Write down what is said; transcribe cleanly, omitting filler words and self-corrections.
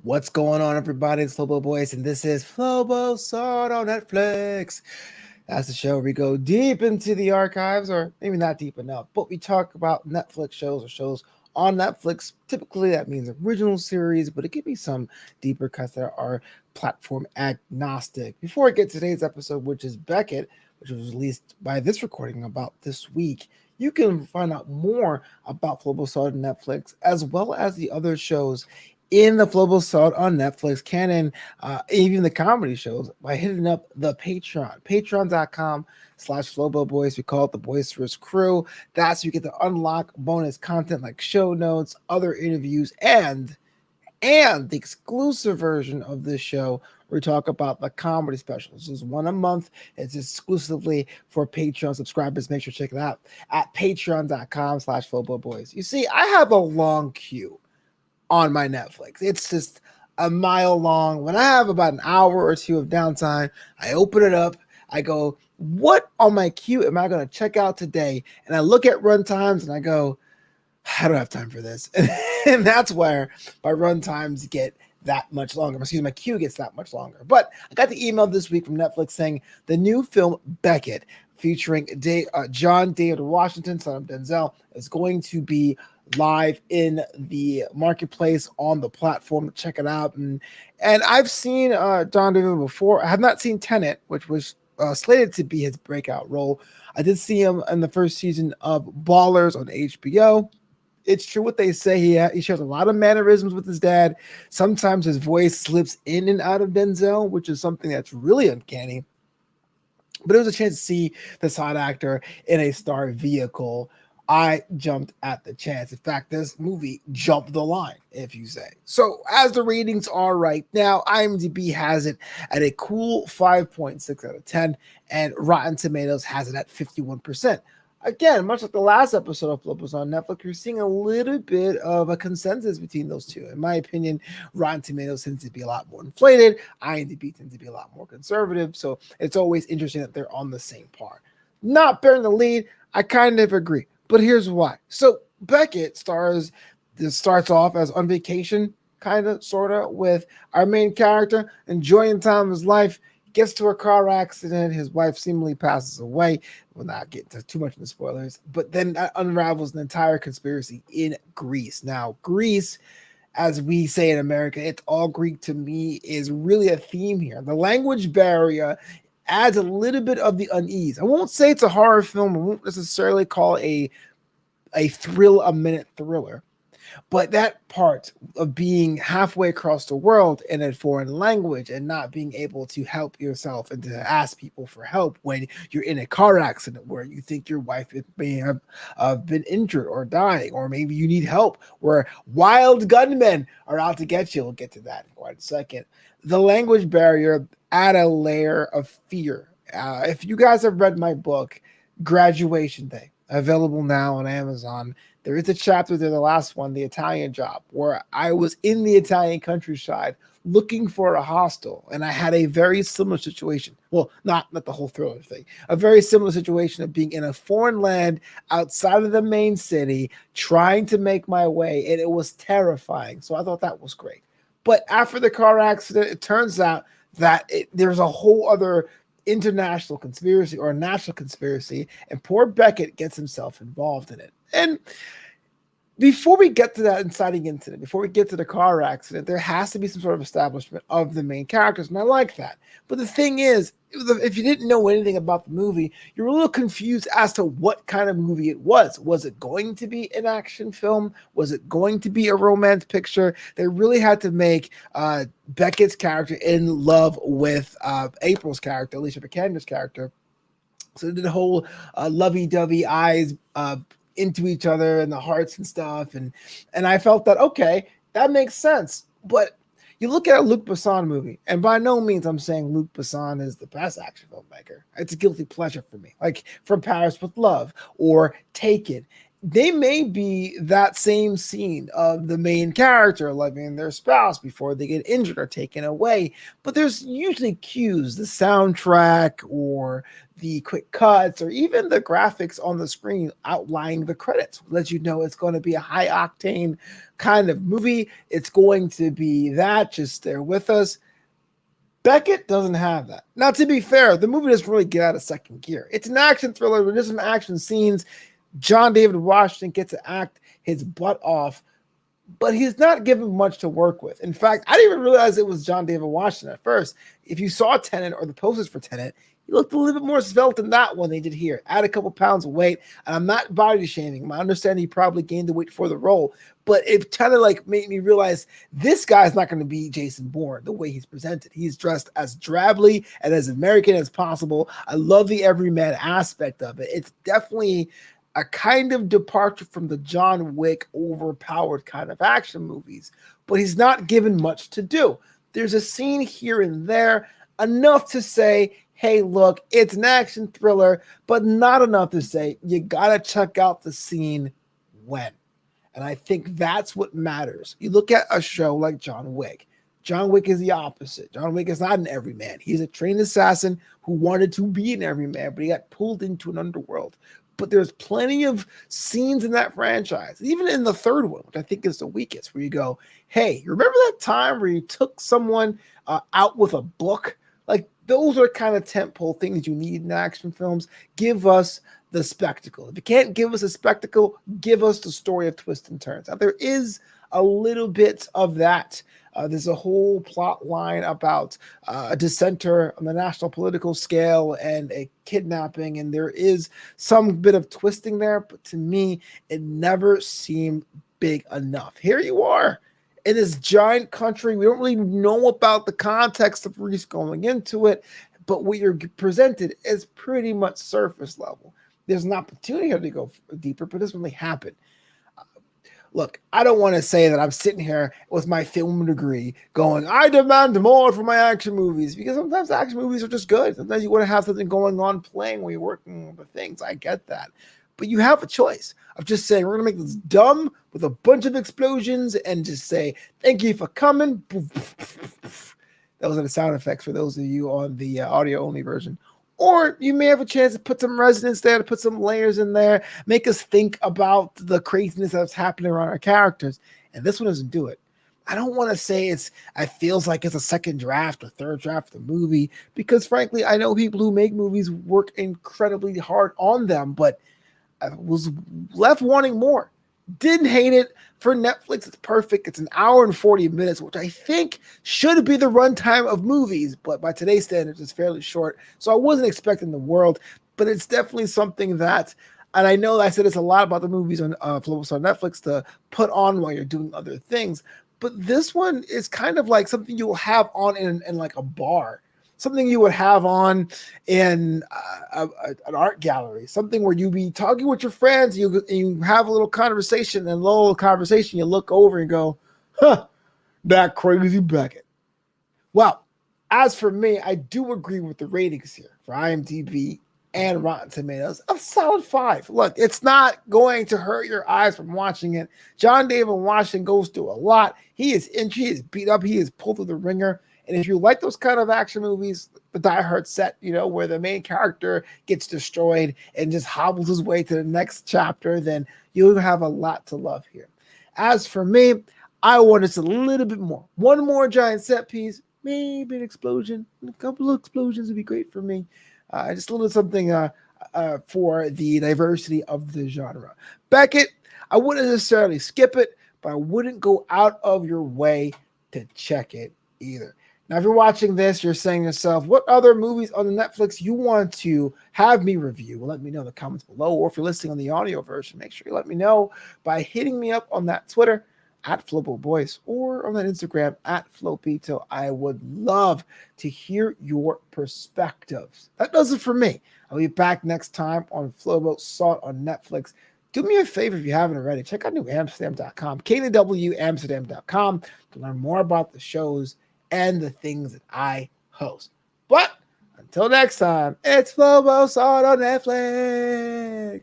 What's going on, everybody? It's Flobo Boyce, and this is Flobo Saw on Netflix. That's the show where we go deep into the archives, or maybe not deep enough, but we talk about Netflix shows or shows on Netflix. Typically, that means original series, but it could be some deeper cuts that are platform agnostic. Before I get to today's episode, which is Beckett, which was released by this recording about this week, you can find out more about Flobo Saw on Netflix, as well as the other shows in the Flobo Saw on Netflix, canon, even the comedy shows, by hitting up the Patreon, patreon.com/Flobo Boys. We call it the Boisterous Crew. That's you get to unlock bonus content like show notes, other interviews, and the exclusive version of this show where we talk about the comedy specials. This is one a month. It's exclusively for Patreon subscribers. Make sure to check it out at patreon.com/Flobo Boys. You see, I have a long queue on my Netflix. It's just a mile long. When I have about an hour or two of downtime, I open it up. I go, what on my queue am I going to check out today? And I look at run times and I go, I don't have time for this. And that's where my run times get that much longer. Excuse me, my queue gets that much longer. But I got the email this week from Netflix saying the new film Beckett, featuring John David Washington, son of Denzel, is going to be live in the marketplace on the platform. Check it out. And I've seen John David before. I have not seen Tenet, which was slated to be his breakout role. I did see him in the first season of Ballers on HBO. It's true what they say. He shares a lot of mannerisms with his dad. Sometimes his voice slips in and out of Denzel, which is something that's really uncanny. But it was a chance to see this hot actor in a star vehicle. I jumped at the chance. In fact, this movie jumped the line, if you say. So, as the ratings are right now, IMDb has it at a cool 5.6 out of 10, and Rotten Tomatoes has it at 51%. Again, much like the last episode of Flip was on Netflix, you're seeing a little bit of a consensus between those two. In my opinion, Rotten Tomatoes tends to be a lot more inflated. IMDb tends to be a lot more conservative. So it's always interesting that they're on the same par. Not bearing the lead, I kind of agree. But here's why. So Beckett starts off as on vacation, kind of, sort of, with our main character enjoying the time of his life. Gets to a car accident. His wife seemingly passes away. We'll not get into too much of the spoilers, but then that unravels an entire conspiracy in Greece. Now, Greece, as we say in America, it's all Greek to me, is really a theme here. The language barrier adds a little bit of the unease. I won't say it's a horror film. I won't necessarily call it a minute thriller. But that part of being halfway across the world in a foreign language and not being able to help yourself and to ask people for help when you're in a car accident where you think your wife may have been injured or dying, or maybe you need help where wild gunmen are out to get you. We'll get to that in quite a second. The language barrier add a layer of fear. If you guys have read my book, Graduation Day, available now on Amazon, there is a chapter there, the last one, The Italian Job, where I was in the Italian countryside looking for a hostel, and I had a very similar situation. Well, not the whole thriller thing. A very similar situation of being in a foreign land outside of the main city, trying to make my way, and it was terrifying. So I thought that was great. But after the car accident, it turns out that there's a whole other international conspiracy or a national conspiracy, and poor Beckett gets himself involved in it. And before we get to that inciting incident, before we get to the car accident, there has to be some sort of establishment of the main characters, and I like that. But the thing is, if you didn't know anything about the movie, you're a little confused as to what kind of movie it was. Was it going to be an action film? Was it going to be a romance picture? They really had to make Beckett's character in love with April's character, Alicia Vikander's character. So they did the whole lovey-dovey eyes into each other and the hearts and stuff, and I felt that, okay, that makes sense. But you look at a Luc Besson movie, and by no means I'm saying Luc Besson is the best action filmmaker. It's a guilty pleasure for me, like From Paris with Love or Taken. they may be that same scene of the main character loving their spouse before they get injured or taken away, but there's usually cues, the soundtrack or the quick cuts or even the graphics on the screen outlining the credits let you know it's going to be a high octane kind of movie. It's going to be that. Just stay with us. Beckett doesn't have that. Now, to be fair, the movie doesn't really get out of second gear. It's an action thriller with just some action scenes. John David Washington gets to act his butt off, but he's not given much to work with. In fact, I didn't even realize it was John David Washington at first. If you saw Tenet or the posters for Tenet, he looked a little bit more svelte than that one they did here. Add a couple pounds of weight, and I'm not body shaming him. I understand he probably gained the weight for the role, but it kind of like made me realize this guy's not going to be Jason Bourne the way he's presented. He's dressed as drably and as American as possible. I love the everyman aspect of it. It's definitely a kind of departure from the John Wick overpowered kind of action movies, but he's not given much to do. There's a scene here and there, enough to say, hey, look, it's an action thriller, but not enough to say you gotta check out the scene when. And I think that's what matters. You look at a show like John Wick. John Wick is the opposite. John Wick is not an everyman. He's a trained assassin who wanted to be an everyman, but he got pulled into an underworld. But there's plenty of scenes in that franchise, even in the third one, which I think is the weakest, where you go, hey, you remember that time where you took someone out with a book? Like, those are kind of tentpole things you need in action films. Give us the spectacle. If you can't give us a spectacle, give us the story of twists and turns. Now, there is a little bit of that. There's a whole plot line about a dissenter on the national political scale and a kidnapping, and there is some bit of twisting there, but to me, it never seemed big enough. Here you are in this giant country. We don't really know about the context of Reese going into it, but what you're presented is pretty much surface level. There's an opportunity here to go deeper, but it doesn't really happen. Look, I don't want to say that I'm sitting here with my film degree going, I demand more from my action movies, because sometimes action movies are just good. Sometimes you want to have something going on playing when you're working with things. I get that. But you have a choice of just saying, we're going to make this dumb with a bunch of explosions and just say, thank you for coming. Those are the sound effects for those of you on the audio only version. Or you may have a chance to put some resonance there, to put some layers in there, make us think about the craziness that's happening around our characters. And this one doesn't do it. I don't want to say it feels like it's a second draft or third draft of the movie, because frankly, I know people who make movies work incredibly hard on them, but I was left wanting more. Didn't hate it. For Netflix, it's perfect. It's an hour and 40 minutes, which I think should be the runtime of movies, but by today's standards, it's fairly short. So I wasn't expecting the world, but it's definitely something that, and I know I said it's a lot about the movies on Flobo Saw Netflix to put on while you're doing other things, but this one is kind of like something you will have on in like a bar. Something you would have on in an art gallery, something where you be talking with your friends, you have a little conversation, and a little conversation, you look over and go, huh, that crazy Beckett. Well, as for me, I do agree with the ratings here for IMDb and Rotten Tomatoes. A solid 5. Look, it's not going to hurt your eyes from watching it. John David Washington goes through a lot. He is injured, he is beat up, he is pulled through the ringer. And if you like those kind of action movies, the Die Hard set, where the main character gets destroyed and just hobbles his way to the next chapter, then you'll have a lot to love here. As for me, I want just a little bit more. One more giant set piece, maybe an explosion. A couple of explosions would be great for me. Just a little something for the diversity of the genre. Beckett, I wouldn't necessarily skip it, but I wouldn't go out of your way to check it either. Now, if you're watching this, you're saying to yourself, what other movies on the Netflix you want to have me review? Well, let me know in the comments below. Or if you're listening on the audio version, make sure you let me know by hitting me up on that Twitter at Flobo Boyce or on that Instagram at Flopito. I would love to hear your perspectives. That does it for me. I'll be back next time on Flobo Saw on Netflix. Do me a favor if you haven't already. Check out newamsterdam.com, KWAmsterdam.com to learn more about the shows and the things that I host. But until next time, it's Flobo Saw on Netflix.